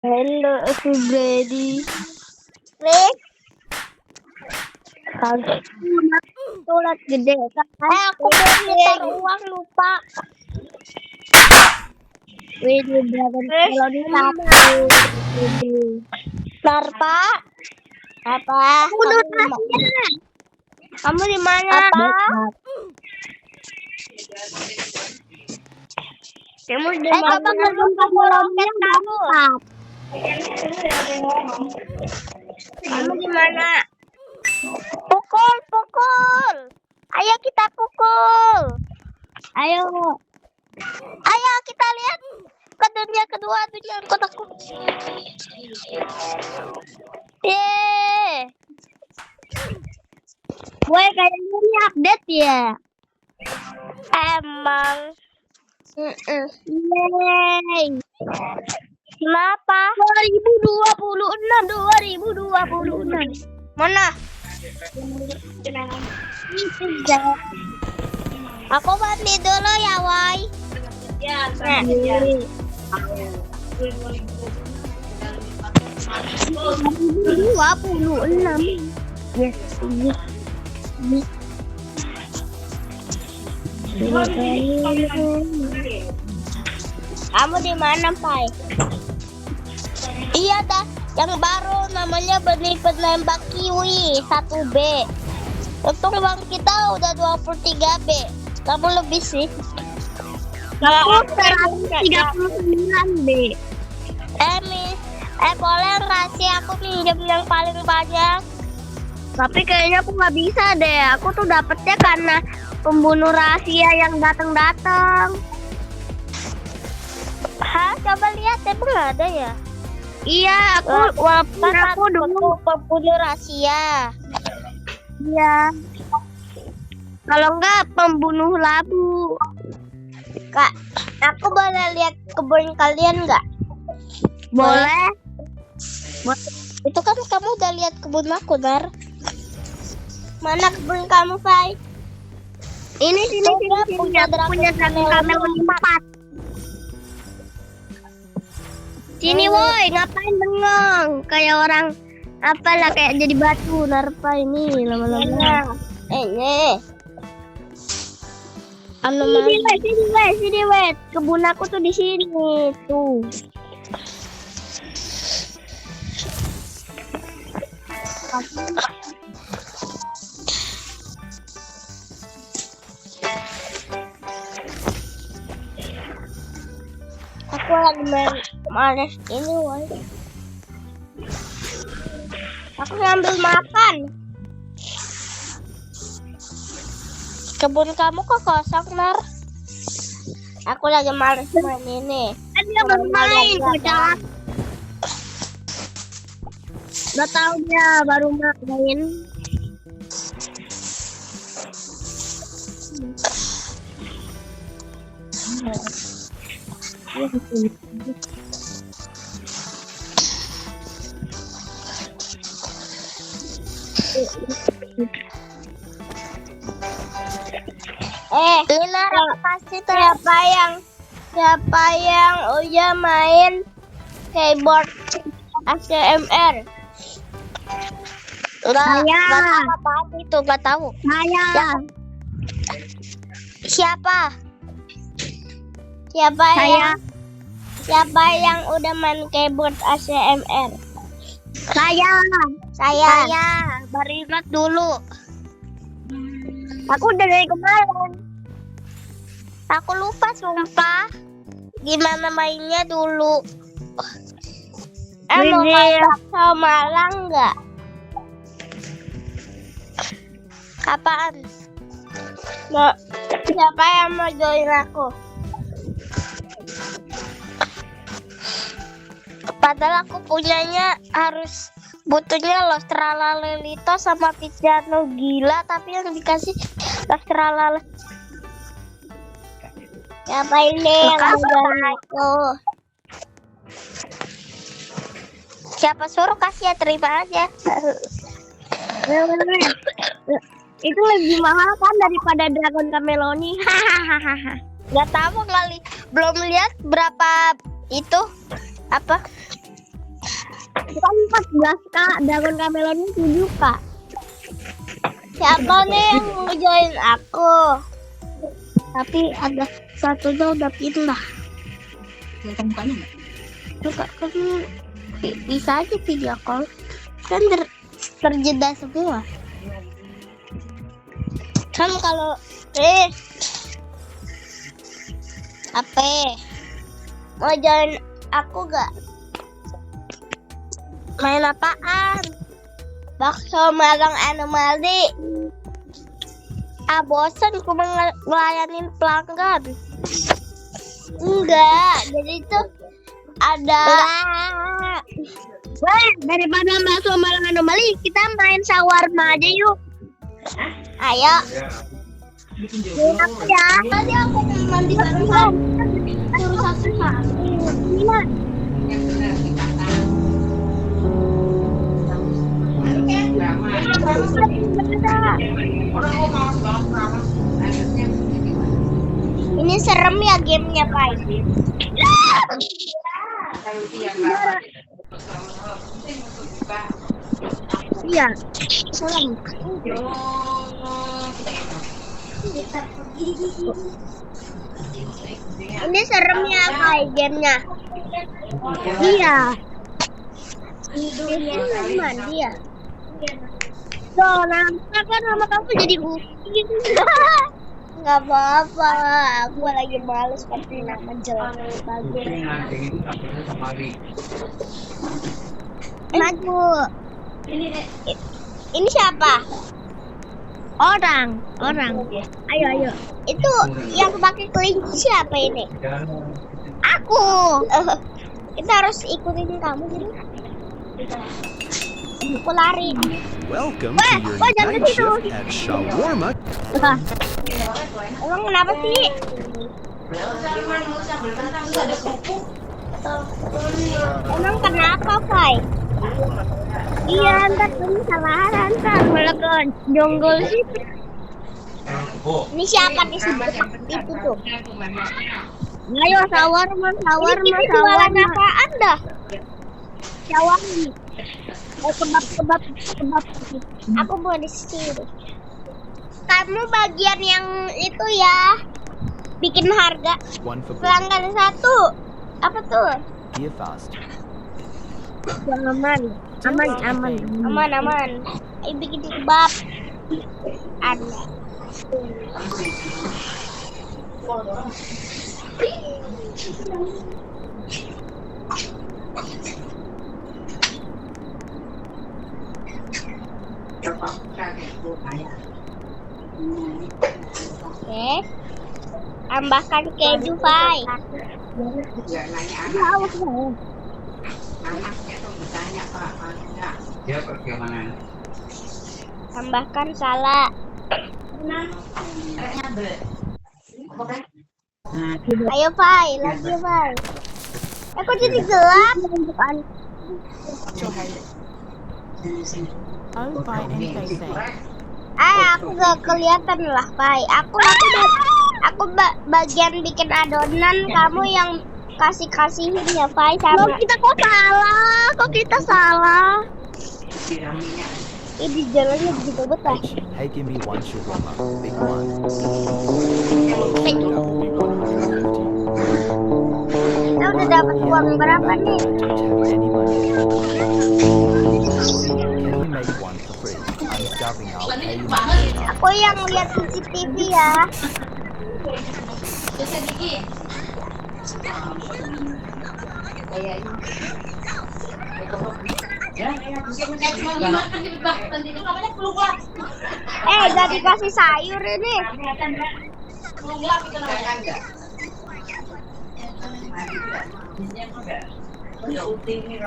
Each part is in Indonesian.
Hello everybody. Rick, Tulat gede kan? aku belum taruh uang lupa. Wih, di Dragon Rick, Colony satu. Bentar, Pak. Apa? Kamu di mana? Apa? Kamu di mana? Coba Dragon Colony kamu. Kamu di mana? Pukul, pukul. Ayo kita pukul. Ayo. Ayo kita lihat ke dunia kedua, dunia kotaku. Yeay. Gue kayaknya ini update ya. Emang. Yeay. Kenapa? 2026. Mana? Aku mandi dulu ya, Wai. Nah. 2026. Yes. Kamu di mana, Pai? Iya dah, yang baru namanya benih penembak kiwi 1B. Untung uang kita udah 23B. Kamu lebih sih. Aku 139 B. Boleh nggak sih aku pinjam yang paling banyak? Tapi kayaknya aku nggak bisa deh. Aku tuh dapetnya karena pembunuh rahasia yang datang-datang. Hah? Coba lihat, emang nggak ada ya? Iya, walaupun aku dulu pembunuh rahasia. Iya. Kalau enggak pembunuh labu. Kak, aku boleh lihat kebun kalian nggak? Boleh. Itu kan kamu udah lihat kebun aku, Nar. Mana kebun kamu, Fai? Ini sini punya Dragon Camel 4. Sini woi, ngapain bengong? Kayak orang apalah, kayak jadi batu. Narpa ini lama-lama. Sini weh. Kebun aku tuh di sini tuh. Aku lagi main males ini, woi. Aku ngambil makan. Kebun kamu kok kosong, Nar? Aku lagi males main ini. Dia baru main, kocak. Udah tahu dia baru main. Lina, pasti siapa yang udah main keyboard ASMR? Saya. Apa itu, nggak tahu. Saya. Siapa Saya. siapa yang udah main keyboard ASMR? Saya. Baru ingat dulu. Aku udah dari kemarin. Aku lupa sumpah. Gimana mainnya dulu? Mau masak sama Malang nggak? Kapan? Siapa yang mau join aku? Padahal aku punyanya butuhnya Lostrala Lelito sama Pizzano gila, tapi yang dikasih Lostrala. Siapa ini yang mau join aku? Siapa suruh kasih ya, terima aja. Itu lebih mahal kan daripada Dragon Cameloni. Hahaha. Gak tahu kali, belum lihat berapa itu apa 14 kak, Dragon Camelonnya 7 kak. Siapa nih yang mau join aku? Tapi ada satunya udah pindah. Kelihatan mukanya nggak? Enggak kan bisa aja video call. Kan terjeda semua. Kan kalau apa? Mau join aku gak? Main apaan? Bakso malang anomali. Bosan aku ngelayanin pelanggan. Enggak, jadi itu ada. Wah, daripada bakso malang anomali, kita main shawarma aja yuk. Ayo. Ya, Tadi aku mau mandi barusan. suruh satu. Ini serem ya gamenya, Pak. Iya. Serem. Ini serem ya, Pak, gamenya. Iya. Ini mandi ya. So, nanti kan nama kamu jadi Uki. Nggak apa-apa, aku lagi males seperti nama jelek bagus. Maju. Ini siapa? Orang. Ayo. Itu yang pakai kelinci siapa ini? Aku. Kita harus ikutin kamu gitu. Aku lari. Welcome to your jangan night gitu. shift at Shawarma. Emang kenapa sih? Emang kenapa, Fai? Iya, ntar kamu salah ntar malah ke jonggol sih. Ini siapa di sebelah itu tuh? Ayo shawarma. Ini jualan apaan dah? Shawarma. Kebab. Aku mau di sini. Kamu bagian yang itu ya, bikin harga One for both. pelanggan 1. Apa tuh? Here fast. Aman. Aman. Ayo bikin kebab. Ada. Oke. Tambahkan keju, Fai. Tambahkan salak. Ayo, Fai, lagi, Fai. Aku jadi gelap. Owned by NKC. Aku gak kelihatan lah, Fai. Aku bagian bikin adonan, kamu yang kasihin ya, Fai, sama. Kok kita salah? Ini jalannya begitu betah. Hey, give me one shawarma. Big one. That will be 150. Kita udah dapat uang berapa nih? I don't have any money. Can you make one for free? I'm starving. I'll pay you money. Aku yang lihat CCTV ya. Gak dikasih sayur ini. Here you go.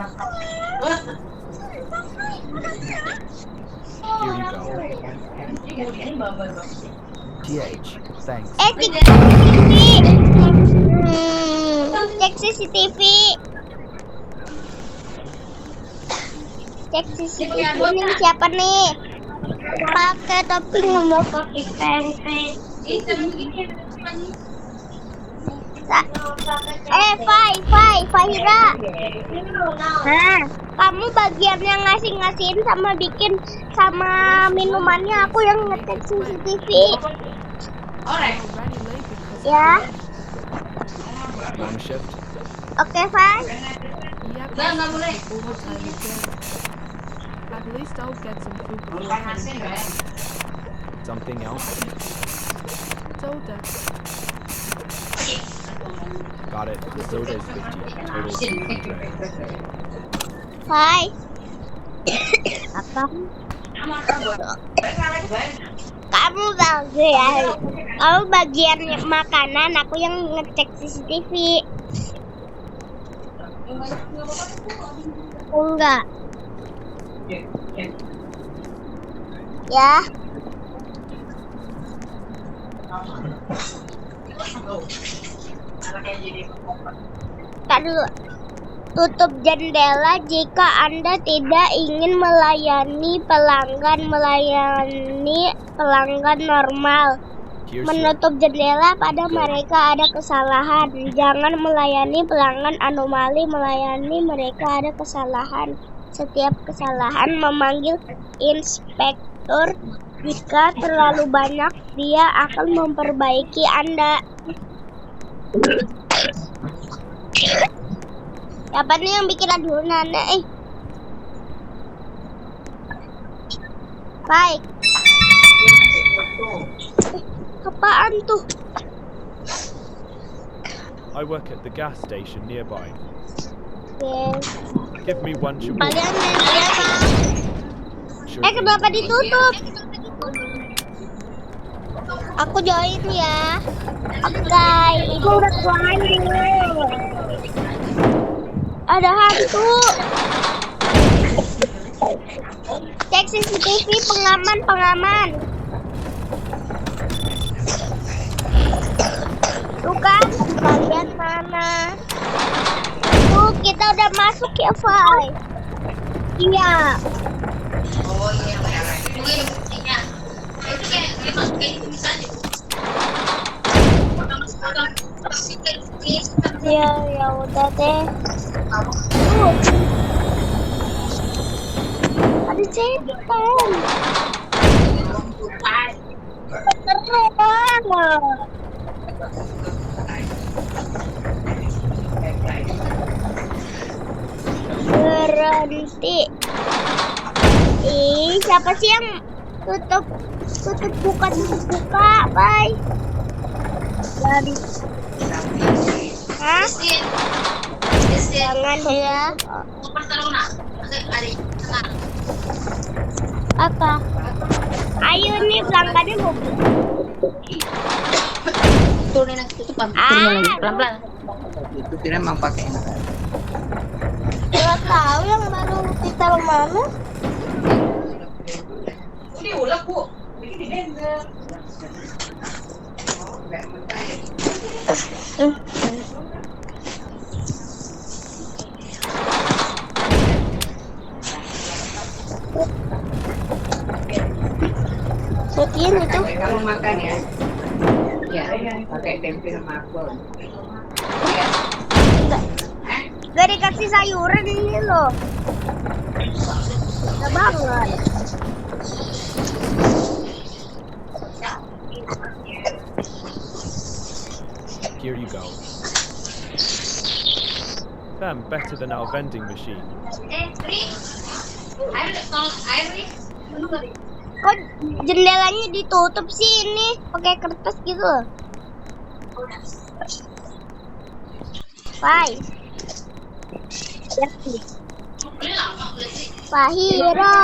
TH, thanks. Cek CCTV. Cek CCTV. Ini siapa nih? Pakai topping mau pakai tempe. Fahira. Hah? Kamu bagian yang ngasih-ngasihin sama bikin sama minumannya, aku yang ngecek CCTV. Alright. Already late because Ya, Long shift. oke, Fai. yeah, Nggak boleh. overtime again. At least I'll get some food before Panasin dinner. ya. Something else? Soda. Got it. The soda is 50. Total 200. Fai. Apa? Kamu bagian makanan, aku yang ngecek CCTV. Enggak. Ya. Tak dulu. Tutup jendela jika Anda tidak ingin melayani pelanggan normal. Here's your Menutup jendela pada mereka ada kesalahan. Jangan melayani pelanggan anomali, melayani mereka ada kesalahan. Setiap kesalahan memanggil inspektur. Jika terlalu banyak, dia akan memperbaiki Anda. Siapa nih yang bikin adonan? Baik. Apaan tuh? I work at the gas station nearby. Oke. Give me one Chihuahua. Kalian main apa? Sure Kenapa thing. ditutup? Aku join ya. Oke. Aku udah join. Ada hantu. Cek CCTV, pengaman. Tuh kan, bagian mana? Tuh, kita udah masuk ya, Fai. Iya. Oh iya, ini ada buktinya. Itu kayak memang kayak itu misalnya. Ya udah deh. Ada setan. Keren banget. Berhenti. Ih, siapa sih yang tutup buka, bye. Dari. Hah? Jangan ya. Apa? Ayo nih, pelanggannya mau Turunin yang tutupan. Pelan-pelan. Itu kira emang pakai. Gak tahu yang baru kita mana. Udah ulah Bu. Bikin di blender. Sekian itu. Kamu makan ya. Ya, pakai tempe sama aku. Gak dikasih sayuran ini loh. Gak banget. Here you go. Damn, better than our vending machine. Kok jendelanya ditutup sih ini pakai kertas gitu loh. Bye. Fahira.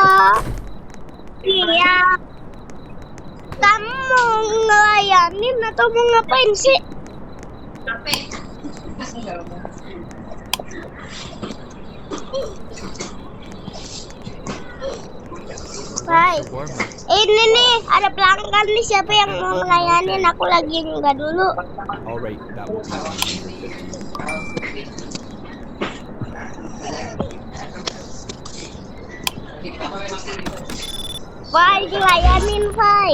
Iya. Kamu mau ngelayanin atau mau ngapain sih? Bye. Shawarma. Ini nih ada pelanggan nih, siapa yang mau ngelayanin? Aku lagi enggak dulu. Alright, that will be 150. Fai, dilayanin Fai.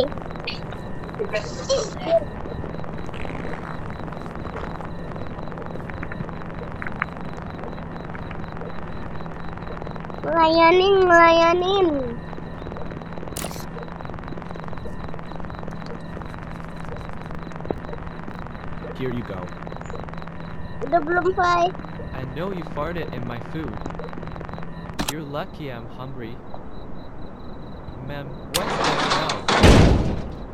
Ngelayanin. Here you go. Udah belum, Fai? I know you farted in my food. You're lucky I'm hungry. Ma'am, what's that smell?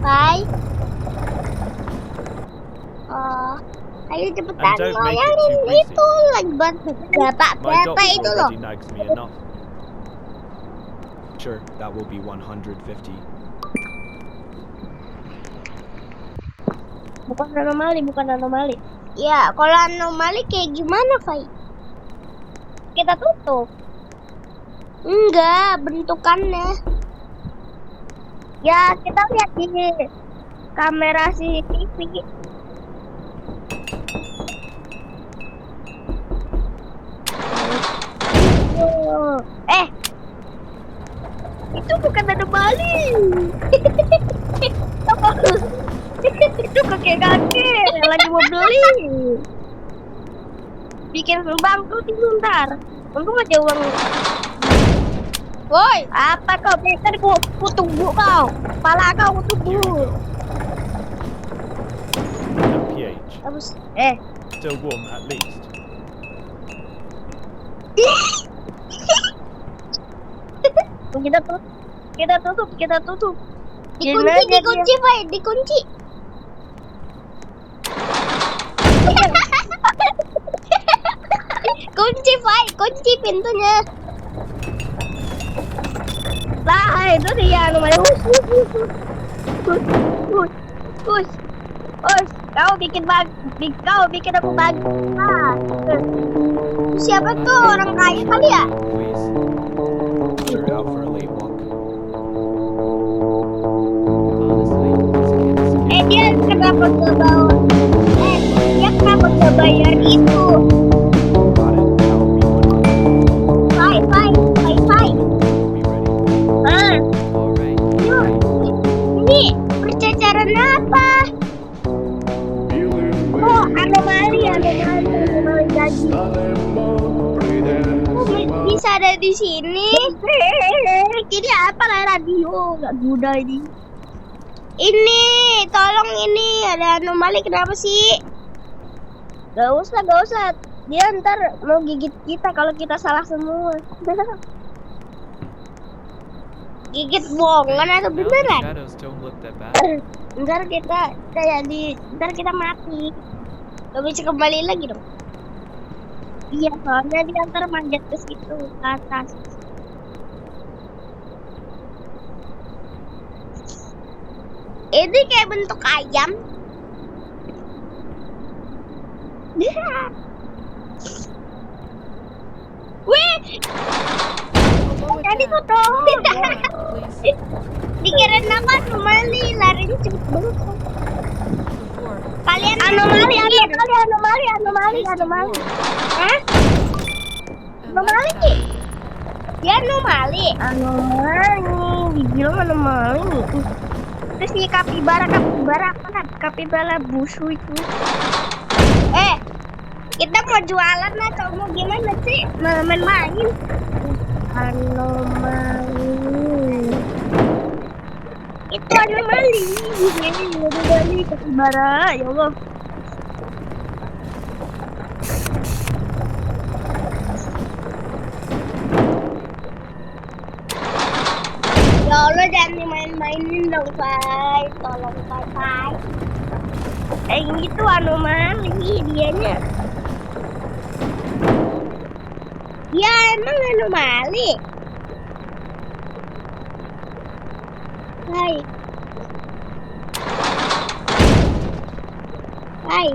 Fai? Ayo cepetan And don't make it ngelayanin too greasy. itu lagi bapak My dog itu loh. already nags me enough. Sure, that will be 150. Bukan anomali. Ya, kalau anomali kayak gimana, Fai? Kita tutup. Enggak, bentukannya. Ya, kita lihat di kamera CCTV. Itu bukan anomali. Itu kakek-kakek lagi mau beli. Bikin bangkrut itu ntar. Untung aja uang. Woi, Apa kau pikir ku tunggu kau? Kepala kau ku Here you tunggu. go. MPH. habis Still warm at least. Kita tutup. dikunci, Fai, dikunci. Kunci, Fai, kunci pintunya. Lah, itu dia namanya. Us. Kau bikin aku bagi. Siapa tuh, orang kaya kali ya? Please. You're out for a late walk. Honestly, this kid is cute. Dia kenapa gak bawa? Dia kenapa gak bayar itu? Got it. That will be 100. Fai. Be ready. Alright. Ini percacaran apa? Oh, anomali gaji. Bisa ada di sini. Ini apa kayak radio? Gak guna ini. Ini, tolong ini ada anomali kenapa sih? Gak usah. Dia ntar mau gigit kita kalau kita salah semua. Gigit bohongan atau Now the beneran? shadows don't look that bad. Ntar kita mati. Gak bisa kembali lagi dong. Iya, soalnya dia ntar manjat ke situ ke atas. Ini kayak bentuk ayam. Wih, Below it jadi down. tutup. Please. Dikirain apa anomali, larinya cepet banget. Before. Kalian Anomali. Hah? Anomali. Dia anomali. Dibilang anomali. Terus si kapibara busu itu. Kita mau jualan atau mau gimana sih? Main-main. Anomali. Itu anomali. Anomali kapibara, ya Allah. Ya Allah, jangan dimain-mainin dong, Fai. Tolong, Fai. Itu anomali dianya. Ya, emang anomali. Fai.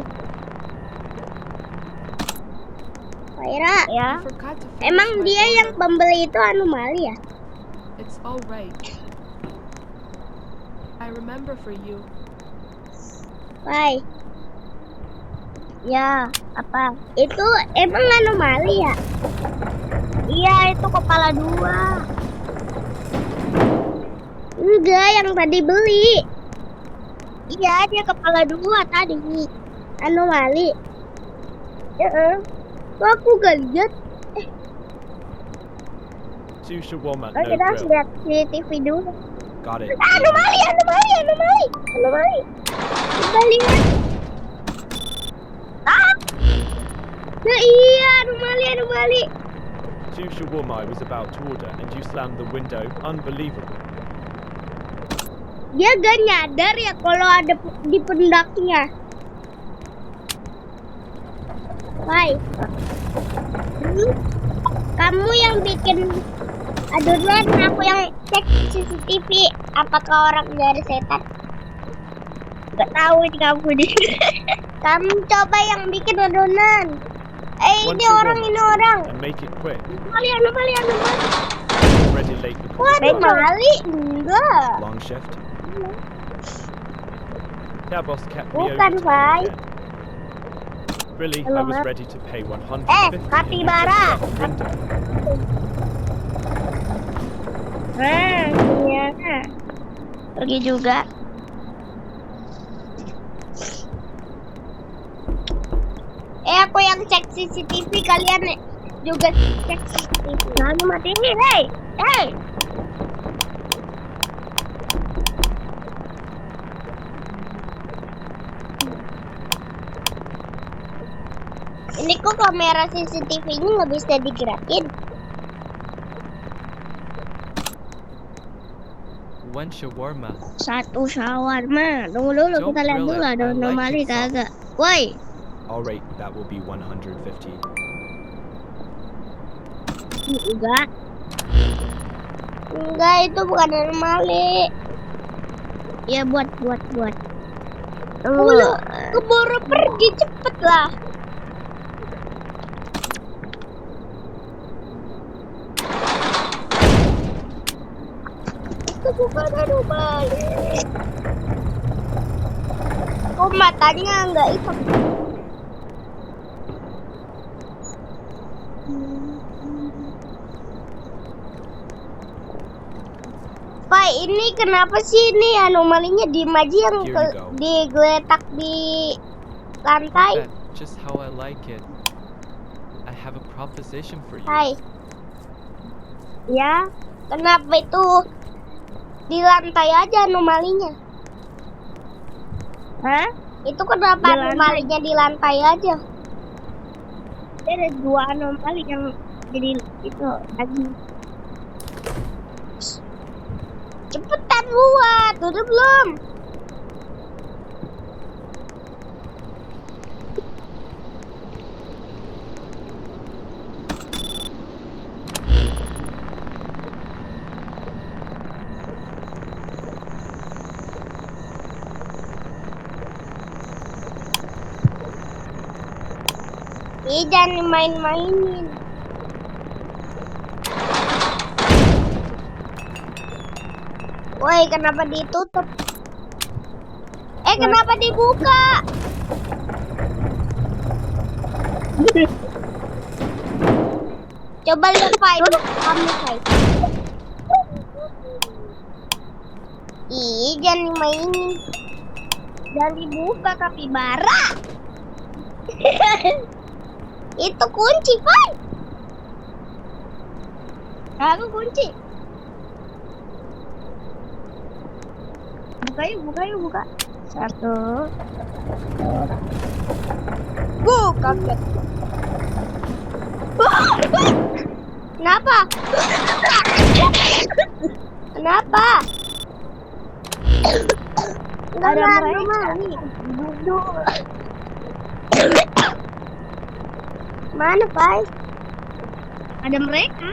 Faira, Ya. I forgot to finish emang my dia order. yang pembeli itu anomali ya? It's all right. I remember for you. Fai, Ya, apa? itu emang anomali ya? Iya, itu kepala dua. Enggak, yang tadi beli. Iya, dia kepala dua tadi. Anomali. Kok aku gak lihat? Two shawarma, Oh, no kita harus grill. lihat CCTV dulu. Got it. Anomali. Kita lihat. Nah, iya, anomali. Two shawarma I was about to order, and you slammed the window. Unbelievable. Dia gak nyadar ya kalau ada di pundaknya. Hai. Kamu yang bikin adonan, aku yang cek CCTV. Apakah orang dari setan? Gak tahu ini kamu nih. Kamu coba yang bikin adonan. One Ini orang. and make it quick. Anomali. Already late because Wah, of work. anomali? Enggak. Long shift. That boss kept me Bukan, overtime Fai. again. Really, I was ready to pay 150. kapibara. Window. Iya. Pergi juga. Aku yang cek CCTV, kalian juga cek CCTV. Jangan matiin, hey. Ini kok kamera CCTV-nya nggak bisa digerakin? One shawarma. Satu shawarma. Tunggu dulu, Don't kita lihat grill dulu it. ada I like anomali it soft. kagak. Woi, Alright, that will be 150. enggak. Enggak, itu bukan anomali. Ya buat. Lu keburu pergi, cepet lah. Itu bukan anomali. Kok matanya enggak hitam? Pak, ini kenapa sih ini anomalinya diem aja yang Here you go. digeletak di lantai? That's just how I like it. I have a proposition for you. Hai, Ya, kenapa itu di lantai aja anomalinya? hah? Itu kenapa Di lantai. anomalinya di lantai aja? Ada dua anomali yang jadi itu lagi. Cepetan buat, udah belum? Jangan main-mainin. Woi, kenapa ditutup? Kenapa dibuka? Coba lihat Fai, kamu Fai. Jangan mainin. Dan dibuka kapibara. Itu kunci, Fai. Aku kunci. Buka. Satu. Kaget. Kenapa? Kenapa? Ada mereka. anomali. Mana, Fai? Ada mereka.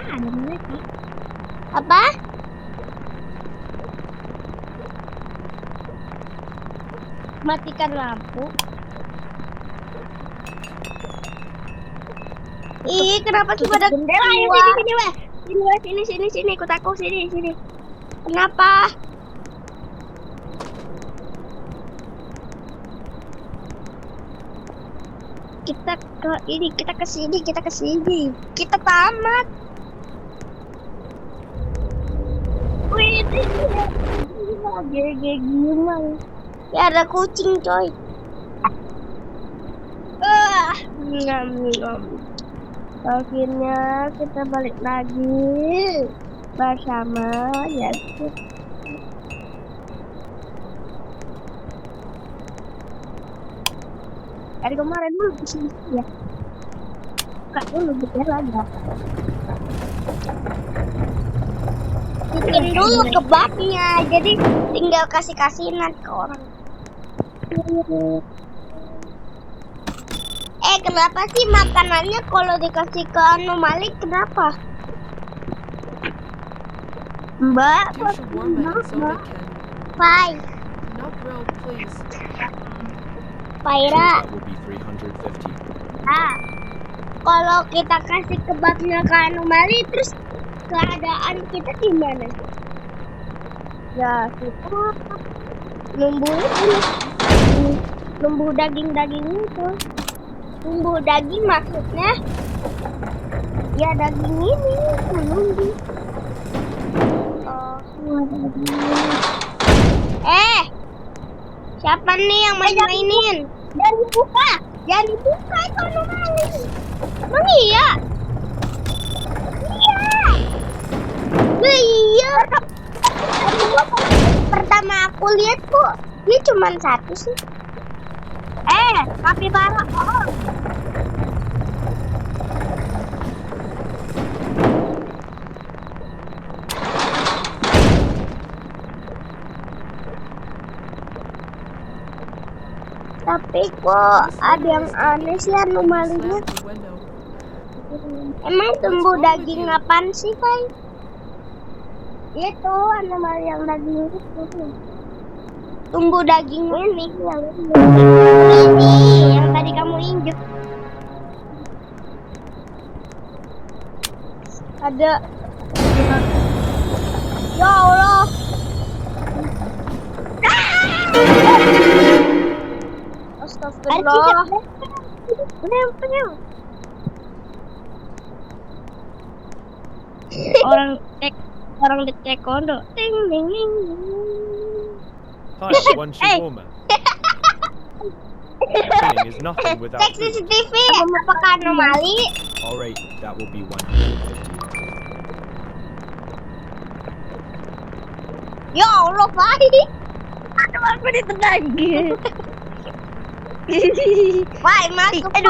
Apa? Matikan lampu. Kenapa sih pada Jendela ya, keluar? sini, ikut aku sini. Kenapa? Kita ke sini. Kita tamat. Wih, gimana? Ya ada kucing, coy. Akhirnya kita balik lagi bersama Yasir. Dari kemarin dulu di sini ya. Buka dulu bikin lagi. Bikin dulu kebabnya, jadi tinggal kasih-kasihan ke orang. Kenapa sih makanannya kalau dikasih ke anomali kenapa? Mbak, Two shawarma and soda can. Pai, No grill, please. Paira, That will be 350. kalau kita kasih kebabnya ke anomali terus keadaan kita gimana? ya kita Numbuh daging-daging itu. Numbuh daging maksudnya ya daging ini menumbuh. Siapa nih yang main-mainin? Jangan dibuka itu anomali. Emang iya? Iya. Pertama aku lihat kok ini cuma satu sih. kapibara. Tapi kok ada yang aneh sih anomalinya. Slam the window. Emang tumbuh daging apaan sih, Pai? Itu anomali yang daging itu. Tumbuh daging ini yang tadi kamu injek. Ada. Ya Allah. Astagfirullah. Orang di taekwondo. Ting ting ting. Hi, one shawarma. Killing is nothing without Cek food. CCTV apakah anomali? Alright, that will be 150. Ya Allah, Pai. Aduh, aku ditendang. Pai, masuk ada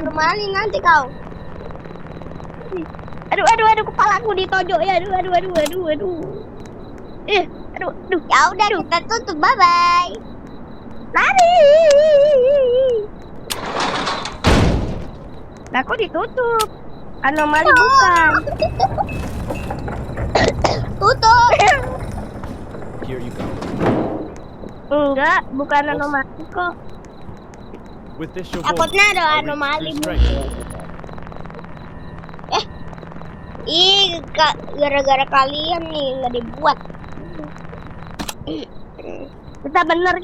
anomali nanti kau. Aduh, kepalaku ditojok ya. Aduh. Aduh. Ya udah kita tutup, bye bye. Lari. Nah, kok ditutup? Anomali bukan. Tutup. Here you go. Enggak, bukan anomali kok. With this shawarma, Takutnya ada I reach anomali true strength. Gara-gara kalian nih nggak dibuat. Kita benar.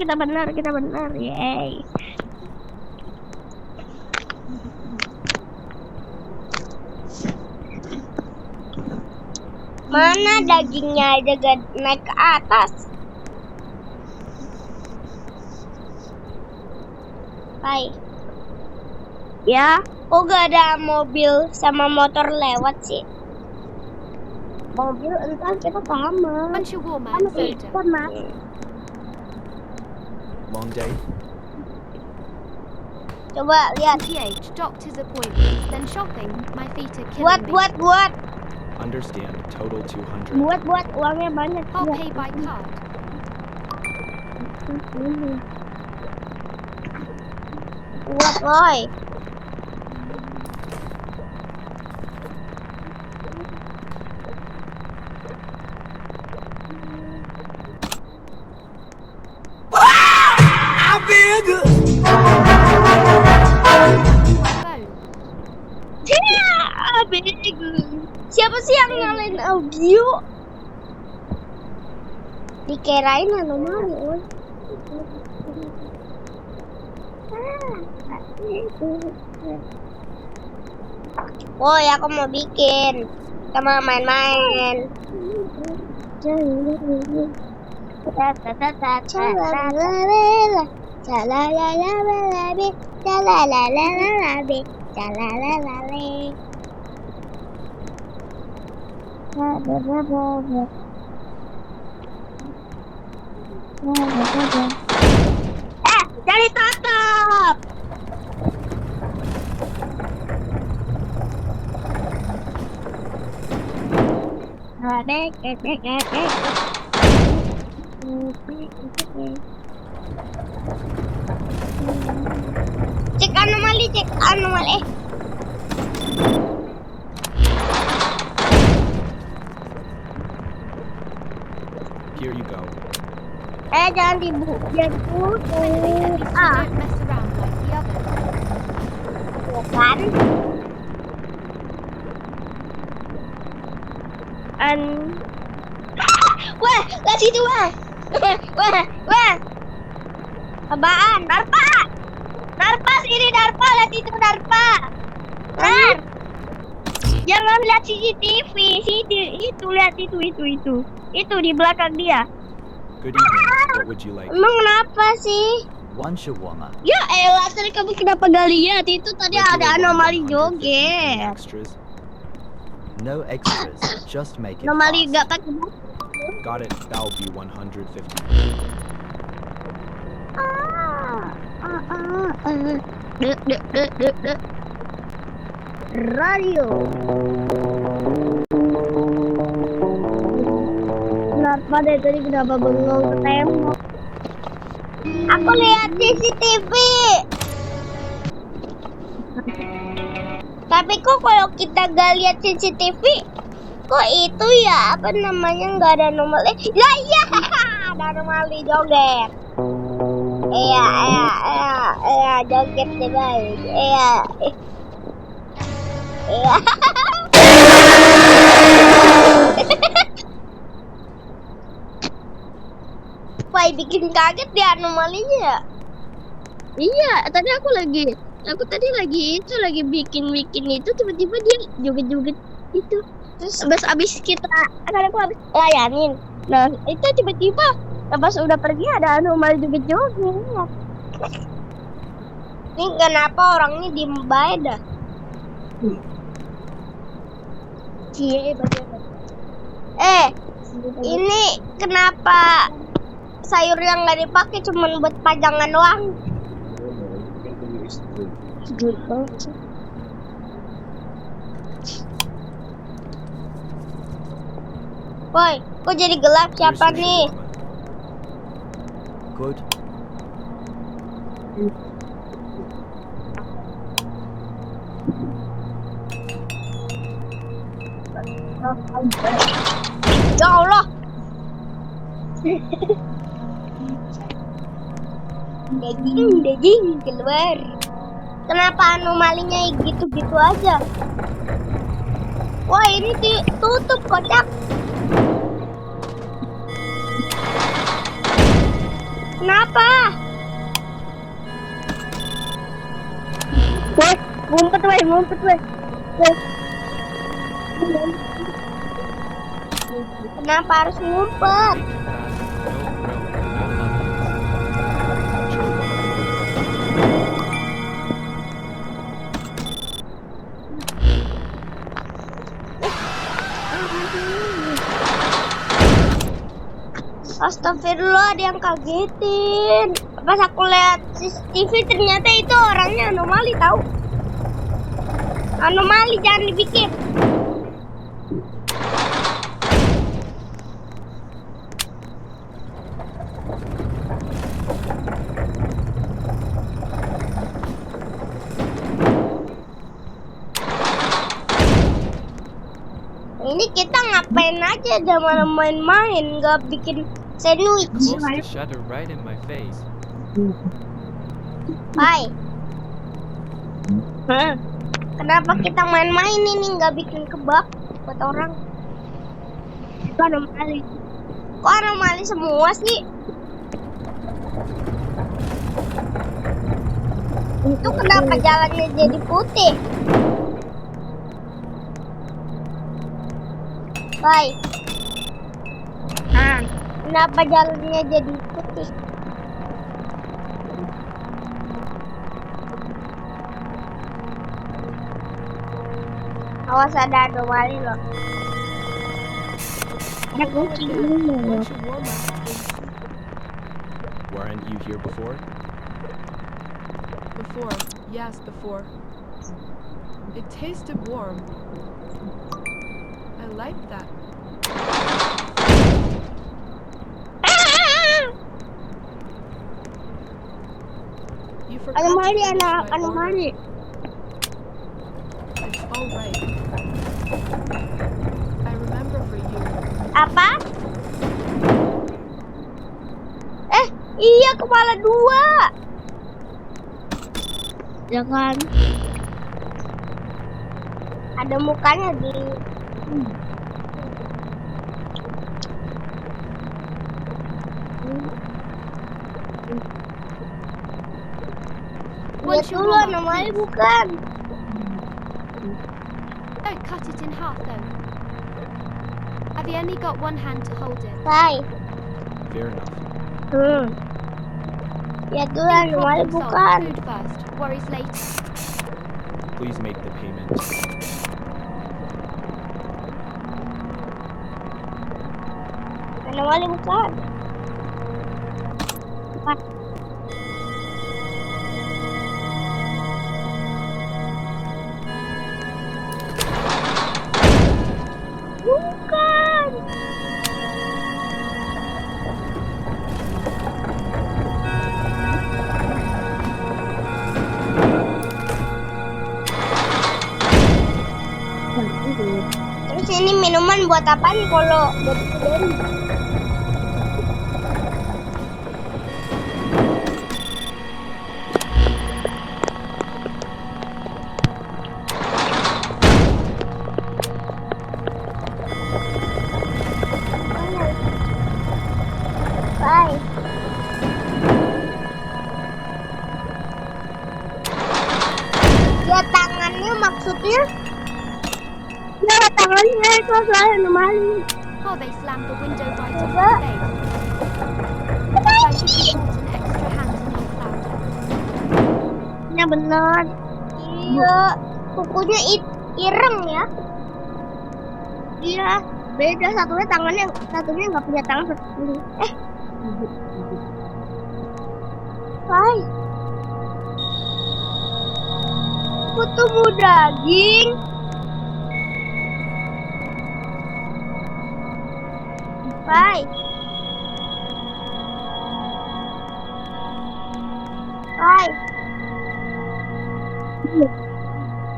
Yeay. Mana dagingnya aja gak naik ke atas. Hai, Ya, kok gak ada mobil sama motor lewat sih? mobil entar kita sama. One shawarma and soda. Sama. Long day. Coba lihat. PH, doctor's appointments, then shopping. My feet are killing me. Buat. Understand, total 200. Buat uangnya banyak. I'll Ya. pay by card. Buat, Roy. Phone. Siapa sih yang nyalain audio? Dikirain anomali, woy. Woi, aku mau bikin. Kita mau main-main. Calalalalabe, calalalalabe, calalalale. Jadi tutup. Cek anomali, cek anomali. Here you go. Jangan dibuka. Ah, Don't mess around like the others. bukan. Wah, lihat situ, wah. Wah. Apaan? Darpa. Darpa sini, Darpa. Lihat itu, Darpa. Nar. Jangan lihat CCTV. Itu lihat itu. Itu di belakang dia. Good evening. What would you like? Emang kenapa sih? One shawarma. Ya elah, tadi kamu kenapa gak lihat? Itu tadi Regular ada one, anomali 150 joget. Extras. No extras. Just make it Anomali fast. gak pakai Got it. That'll be 150. Dek. Radio. Kenapa deh tadi kenapa bengong ke tembok? Aku lihat CCTV. Tapi kok kalau kita gak lihat CCTV, kok itu ya apa namanya nggak ada anomali? Lah iya, ada anomali joget. Iya, joget deh guys. Iya. Wah, bikin kaget di anomalinya ya. Iya, tadi aku tadi lagi bikin itu tiba-tiba dia joget-joget itu. Terus abis kita kan aku habis layanin. Nah, itu tiba-tiba pas udah pergi ada anomali joget-joget. Ini kenapa orangnya diem bae dah? Cie, bagaimana? Ini kenapa sayur yang nggak dipakai cuma buat pajangan doang? Good banget sih. Woi, kok jadi gelap? Here's Siapa your nih? shawarma. Good. Ya Allah. Daging keluar. Kenapa anomalinya gitu-gitu aja? Wah, ini tutup kocak. Kenapa? Woi, ngumpet weh. Kenapa harus ngumpet? Astagfirullah, ada yang kagetin. Pas aku lihat CCTV ternyata itu orangnya anomali tahu. Anomali jangan dibikin. Ini kita ngapain aja zaman main-main, nggak bikin sandwich. Close the shutter right in my face. Hai. Kenapa kita main-main ini nggak bikin kebab buat orang? Itu anomali. Kok anomali semua sih? Itu kenapa jalannya jadi putih? Hai. Kenapa jalannya jadi putih? Awas ada anomali loh. Ada kucing ini. What's your warm up, please? Weren't you here before? Before. Yes, before. It tasted warm. I like that. You forgot to Anomali, finish anak my order. anomali. It's all right. I remember for you. Apa? Iya, kepala 2. Ya kan? Ada mukanya di Lihat What's your dulu warm-up, anomali please? bukan. Don't cut it in half though. I've only got one hand to hold it. Say, Fair enough. lihat dulu Think anomali problem solved. bukan. Food first, worries later. Please make the payment. Anomali bukan. Bukan. Terus ini minuman buat apa nih kalau buat beri? Bye. Ya tangannya maksudnya? Ya tangannya itu soal anomali. Oh, they slammed the window right in Coba. your face. I should have put an extra hand in your cloud. Ya benar. Iya, kukunya ireng ya. Iya. Beda satunya tangannya, satunya nggak punya tangan seperti ini. Hai. Ketemu daging. Hai. Hai.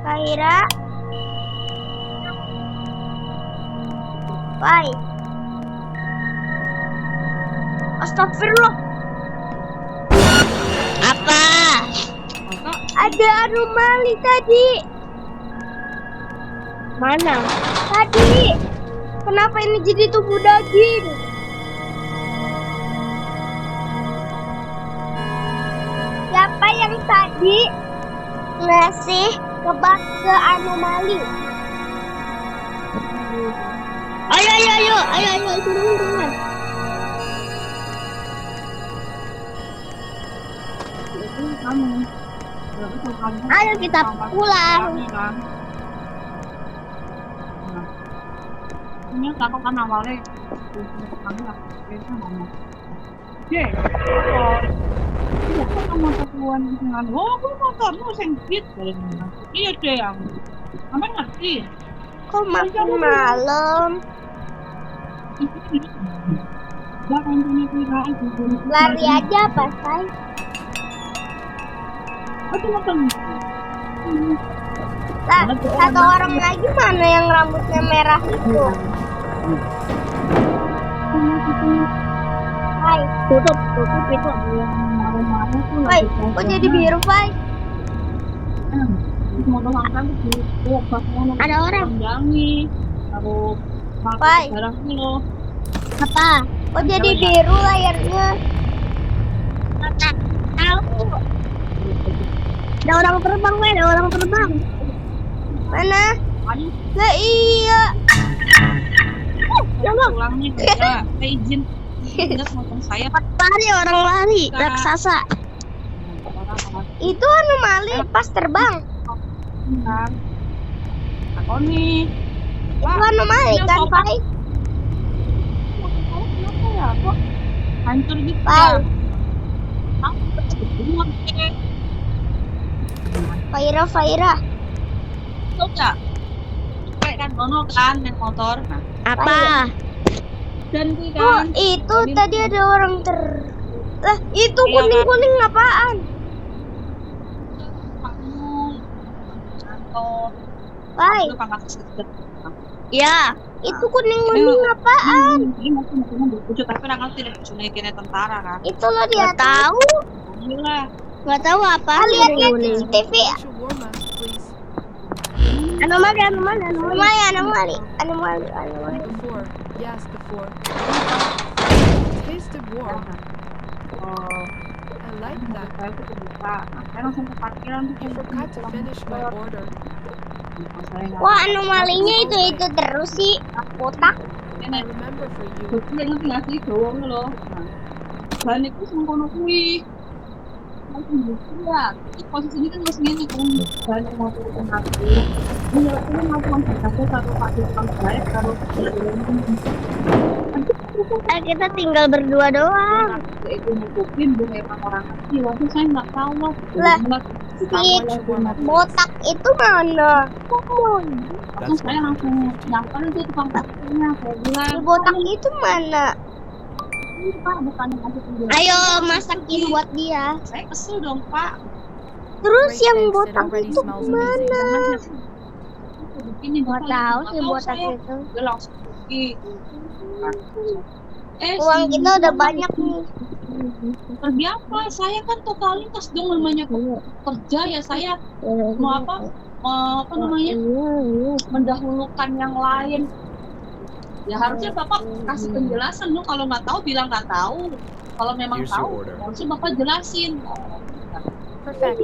Kaira. Hai. Astagfirullah. Apa? Ada anomali tadi. Mana? Tadi. Kenapa ini jadi tubuh daging? Siapa yang tadi ngasih kebak ke anomali? Ayo, turun. Ayo kita pulang. Ini takut kan awalnya kami akhirnya ngomong Jay, kok kamu ketuan dengan aku motormu sengkit iya deh yang kamu ngerti Kok makin malam? bahkan punya kira Lari aja apa, Say? aku motor Lah, satu orang lagi mana yang rambutnya merah itu? Hai, Tutup itu. Hai, kok jadi biru, Hai? motor sampai itu Ada orang. panjangi taruh Pai. barangnya loh Apa? Kok jadi biru layarnya? Tahu. Ada orang terbang, ada orang terbang. Mana? ayo Lah iya. pulangnya juga saya izin ingat motor saya Orang lari, raksasa. Itu anomali pas terbang. kan Oni. Itu anomali kan, Pai? Kenapa ya? Kok hancur gitu Pai. ya? Faira. Tahu nggak? Kayak kan Nono kan naik motor. Nah, Apa? dan gue Oh, kan. itu Oni tadi ada orang Lah, itu Iya, kan? kuning-kuning apaan? kamu kantor. Pai, Lu pangkat sekitar. Ya. itu kuning-kuning apaan? Ini masih berpucuk tapi orang ngerti deh pucuknya kena tentara kan. Itu lo di Gak atas. tahu. Gila. Gak tahu apa. Lihat kuning-kuning. TV. One shawarma, please. Anomali. Anomali. Before. Yes, before. Tasted warm. Oh, I like that. saya tuh kebuka. Nah, saya langsung ke parkiran tuh. You forgot to finish my order. Wah, anomalinya itu terus sih. Kotak. I remember for you. Betul ngerti nggak sih doang loh. Nah, dan itu sengkono kuwi. Ya, posisinya kan masih gini kan, dan mau turun kaki. Ini aku mau aku taruh pakai tukang saya, taruh Kita tinggal berdua doang. itu nutupin bukan emang orang kecil. Waktu saya nggak tahu Lah, si botak itu mana? langsung saya langsung nyamperin tuh tukang taksinya. Saya bilang, Si botak itu mana? "Ini, Pak, bukan yang ngasih penjelasan." Ayo masakin buat dia. Saya kesel dong, Pak. Terus Great, yang thanks. It botak already itu smells mana? Begini, Gak Bapak, tahu nggak sih botak saya. itu. Dia langsung pergi. Uang kita udah banyak nih. Pergi apa? Saya kan totalitas dong namanya kerja ya, saya mau apa namanya, mendahulukan yang lain. Ya harusnya Bapak kasih penjelasan dong. Kalau nggak tahu bilang nggak tahu. Kalau memang Here's your tahu order. harusnya Bapak jelasin. Perfect.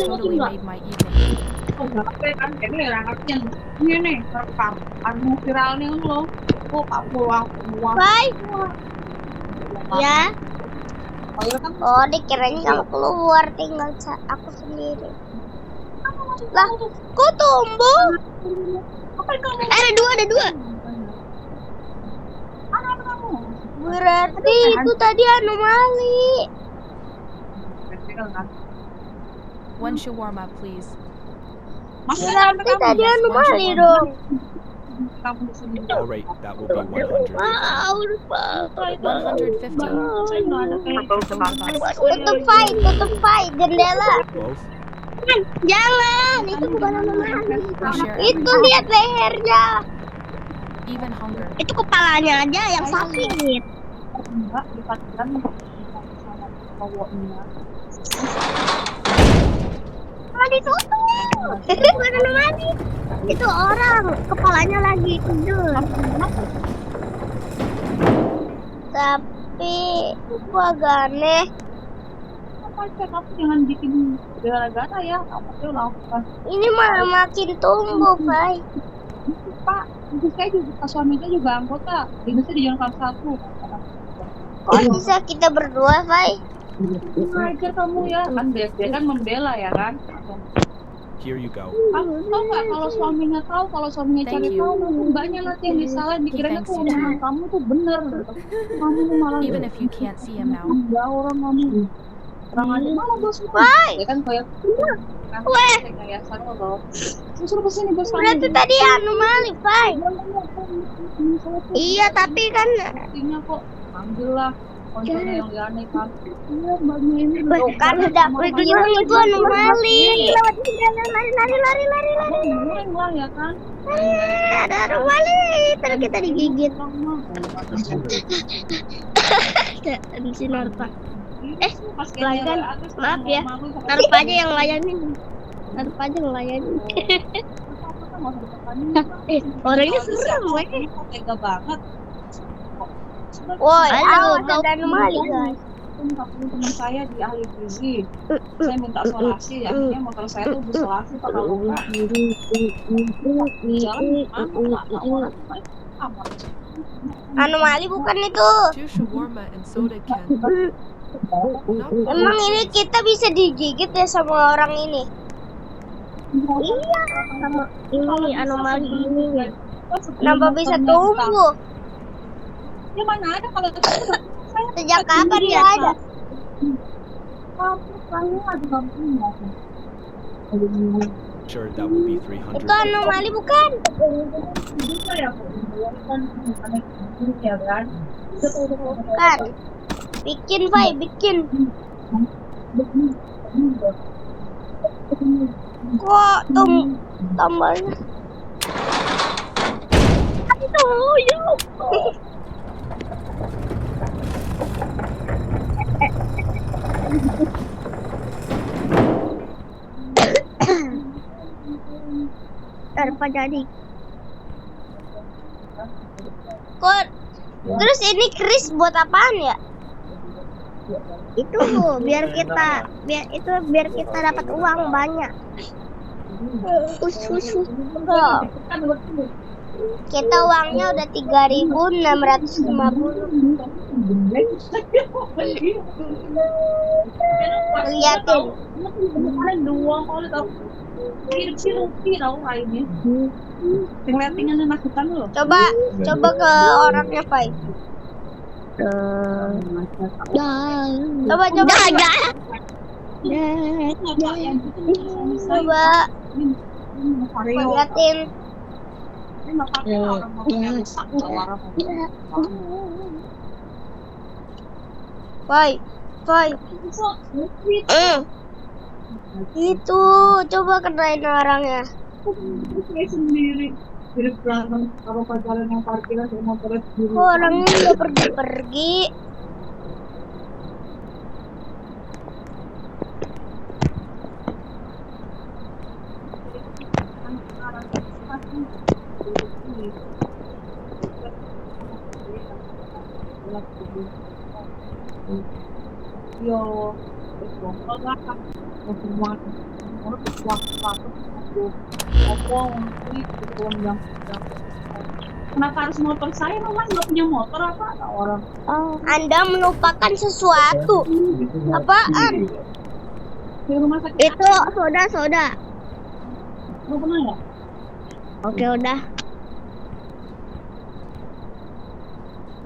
Totally made my evening. Oh, berapa kan? Ini orang yang ini nih rekam anu viralnya lo. Oh, Pak pulang. Bye. Ya. Oh, iya kan? Oh, dikirain kamu keluar tinggal aku sendiri. Lah, kok tumbuh? Apa yang kamu? Ada dua. Apa kamu? Berarti itu tadi anomali. One shawarma, please. Berarti tadi anomali dong. Kamu di sini. Alright, that will be 100. Wow, 150. Saya nggak ada kayak Tutup fight jendela. Both? Jangan, itu bukan anomali. We share Itu everything. lihat lehernya. Even hunger. Itu kepalanya aja yang sakit. enggak di parkiran sama cowoknya. Anomali ditutup. Itu bukan anomali. Itu orang, kepalanya lagi tidur. Tapi itu agak aneh. Apa sih kamu jangan bikin gara-gara ya, kamu tuh lakukan. Ini malah makin tumbuh, Bay. Pak, itu saya juga suaminya juga anggota dinasnya di Jalan 1. Kok bisa kita berdua, Bay? Ajar kamu ya, kan dia kan membela ya kan. Here you go. Kamu tahu nggak kalau suaminya tahu, kalau suaminya Thank cari you. tahu, mbaknya nanti yang disalahin, dikiranya Thanks, tuh you omongan too. kamu tuh bener. Kamu tuh malah Even if you can't see him now. ya orang kamu. Orang aja malah bos. Bay. Ya kan kayak kayak sana loh. Suruh kesini bos. Berarti tadi anomali, Bay. Iya, tapi kan Artinya kok ambil lah kontennya yang aneh kan. Iya mbaknya ini Kan udah bilang itu anomali. lari. ngomong lah ya kan. Ada anomali. Terus kita digigit. Di sini Narpa. pelanggan, maaf ya. Narpa aja yang layanin. Narpa aja yang layanin. Orangnya serem, weh. Tega banget. Woi, Halo, awas ada anomali, guys. Teman saya di ahli gizi, saya minta isolasi, akhirnya motor saya tuh isolasi pakai luka. Jalan orang apa? Anomali bukan itu. 2 shawarma and soda can. Emang ini kita bisa digigit ya sama orang ini? Iya, sama ini anomali ini. Kenapa bisa tumbuh? Ya mana ada kalau saya Sejak kapan dia ada? Sure, that will be 300. Itu anomali bukan? Bukan. Bikin, Fai, bikin. Kok tombolnya? Aduh, ya Allah. Apa jadi? Kok terus ini Chris buat apaan ya? Itu biar kita dapat uang banyak. Enggak. Kita uangnya udah 3.650. Liatin. Coba ke orangnya, Pai. Coba. Liatin. Pai. Itu coba kenain orangnya. Sendiri berantem kalau pacaran yang parkiran sama motor sendiri. Kok orangnya udah pergi-pergi? Yo, kenapa harus motor saya? Mas nggak punya motor apa orang? Anda melupakan sesuatu. Apaan? Di rumah sakit Itu soda. lu pernah ya? Oke, udah.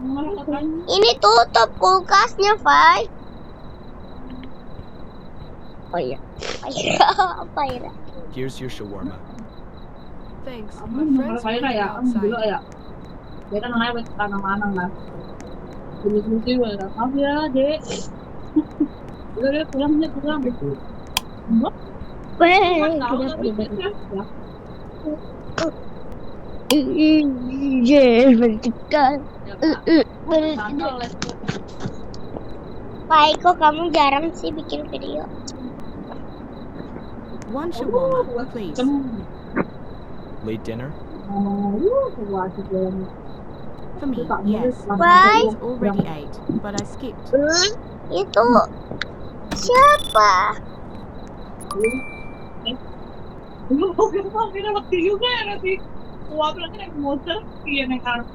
Mana katanya? Ini tutup kulkasnya, Fai. Oh iya. Apa ya? Here's your shawarma. Thanks. My Kamu friend's saya waiting ya, kamu dulu outside. ya. Dia kan lewat tanah-tanah lah. Dulu ya, maaf ya, Dek. Udah deh, pulang. Fai, kok kamu jarang sih bikin video? One shawarma, please. Late dinner? For me, yes. Bye. It's already 8, but I skipped. Itu siapa? Waktu juga ya nanti. Wah, lagi naik motor, iya naik kartu.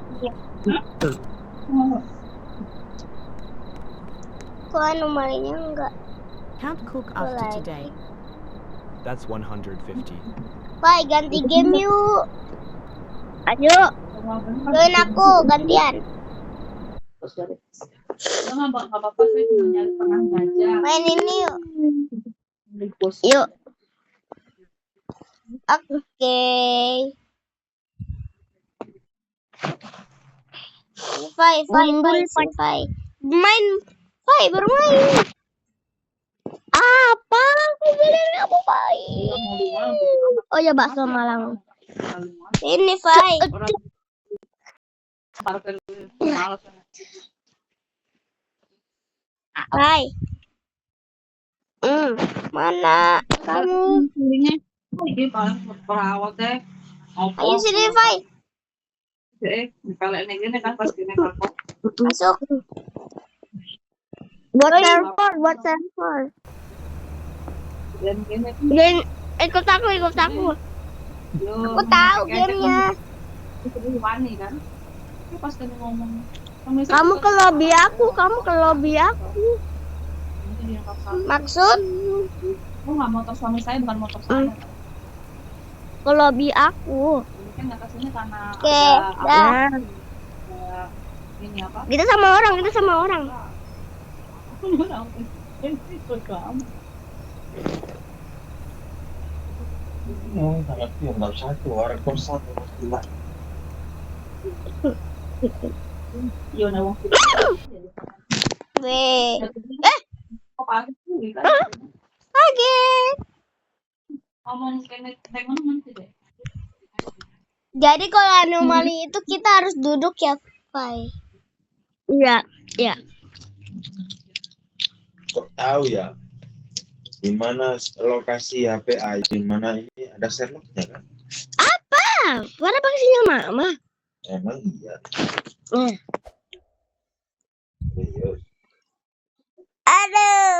Kok anomalinya enggak? Can't cook after today. That's 150. Fai, ganti game yuk. Ayo, join aku gantian. Nggak apa-apa sih, cuma nyari perang aja. Main ini yuk. Yuk. Oke. Fai. Main, Fai bermain. Apa? Aku bilang kamu main. Oh ya, bakso Malang. Ini Fai. Fai. Mana kamu? Ini paling perawat deh. Ayo sini, Fai. Kalau ini kan pasti naik kapal. Masuk. Buat server. Dan ini Dan ikut aku. Aku tahu gamenya. itu wani kan. Ini pas tadi ngomong. Kamu ke lobby aku. Maksud? Aku nggak motor suami saya, bukan motor saya. ke lobby aku. Mungkin atasnya karena Oke, ada dah. ada ini apa? Kita sama orang, kita sama orang. Nomor satu orang kosan nomor 5. Iya, nah, wong. Weh. Apa sih? Kaget. Ngomong kene mana deh. Jadi kalau anomali itu kita harus duduk ya, Pai. Iya, iya. Kok tahu ya? Di mana lokasi HPA? Di mana ini ada Sherlocknya kan? Ah, mana paksinya mama? Emang iya. Nah, Serius. Aduh.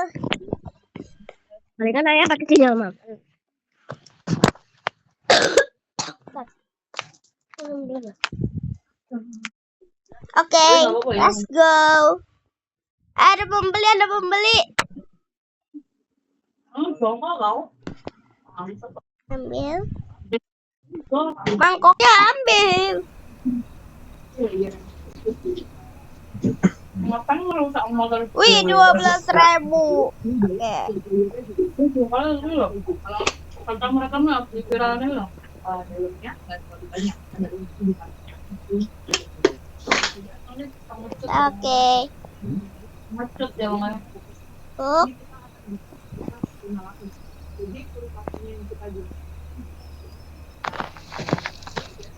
mereka nanya pakai sinyal mama. Oke, let's go. Ada pembeli, ada pembeli. Ambil. Mangkoknya ambil. Ngapain merusak motor? Wih, 12.000. Oke. Kalau dulu loh, kalau mereka mah di viralnya loh. Dalamnya nggak terlalu banyak. Oke. Macet ya bang.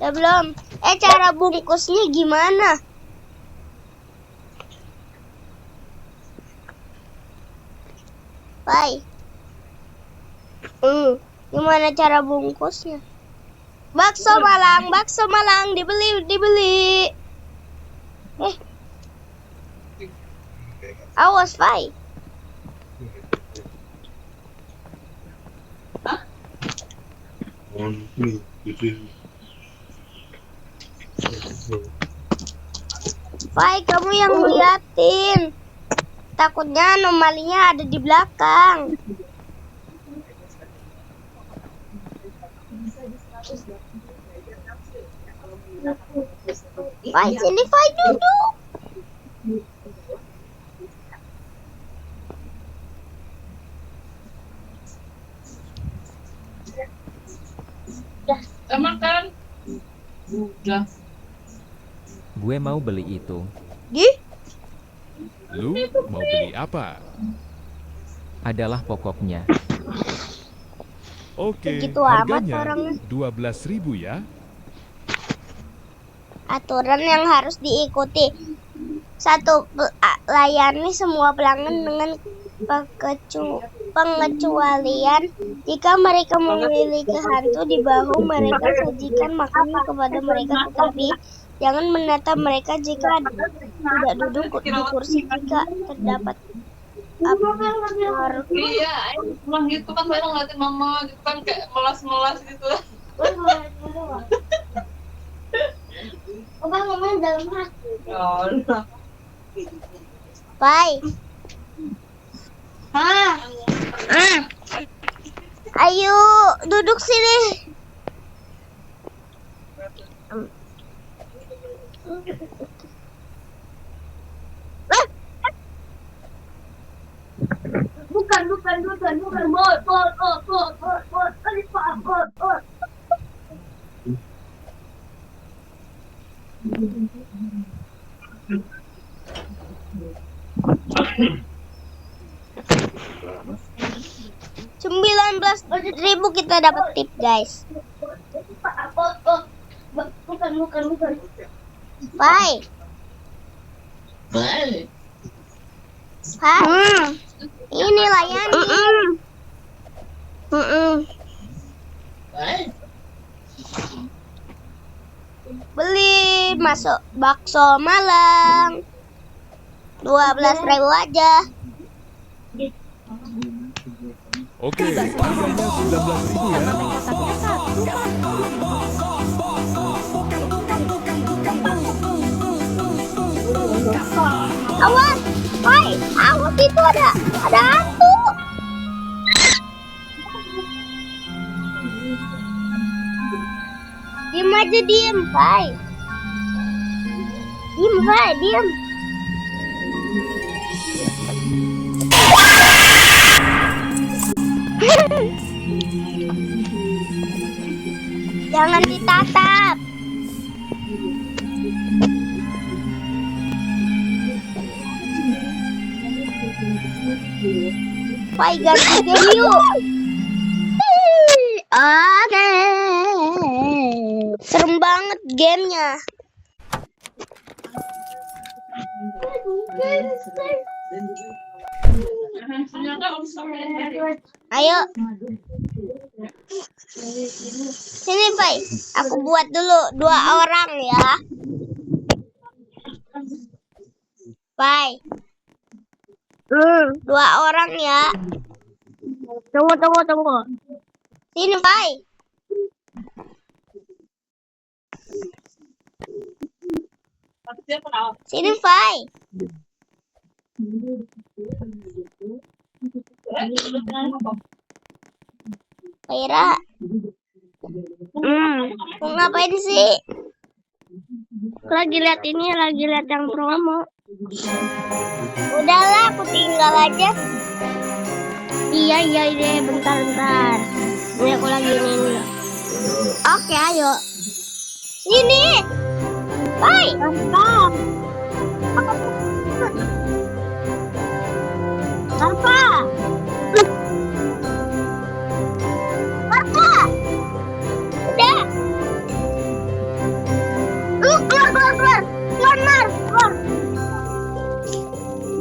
Ya belum. Cara bungkusnya gimana? Bye. Gimana cara bungkusnya? Bakso Malang, dibeli. Awas, Bye. Bye, kamu yang liatin. Takutnya anomalinya ada di belakang. Fai, sini Fai duduk. Makan. Udah. Gue mau beli itu. Lu mau beli apa? Adalah pokoknya. Oke, Begitu amat harganya orangnya. 12.000 ya. Aturan yang harus diikuti. 1. Layani semua pelanggan dengan pengecualian. Jika mereka memiliki hantu di bahu mereka, sajikan makanan kepada mereka, tetapi jangan menatap mereka jika tidak duduk di kursi jika terdapat Iya, emang gitu kan saya ngeliatin mama gitu kan kayak melas-melas gitu. Abang ngomong dalam hati. Ya. Bye. Ayo duduk sini. Bukan. Bot. $19.000 kita dapat tip, guys. Bukan. Bye. Hai. Ini layani. Beli masuk bakso Malang. 12.000 aja. Oke, harganya 19.000 ya. Awas, Hai, awas itu ada hantu. Diem aja, diem, Fai. Diem, Fai, diem. Jangan ditatap. Fai, ganti game yuk. Oke. Serem banget gamenya. Ayo. Sini, Fai. Aku buat dulu 2 orang ya. Fai. 2 orang ya. Tunggu. Sini, Fai. Sini, Fai. Faira. Mau ngapain sih? Lagi lihat yang promo. Udahlah, aku tinggal aja. Iya, bentar. Ini aku lagi ini. Oke, ayo. Sini. Fai. Apa? Udah. Keluar.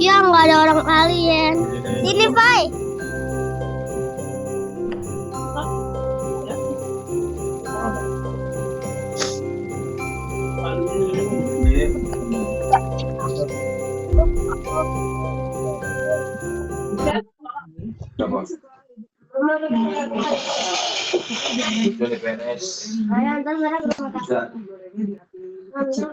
Dia nggak ada orang alien. Sini, Fai. Coba. Itu di PNS. Oke.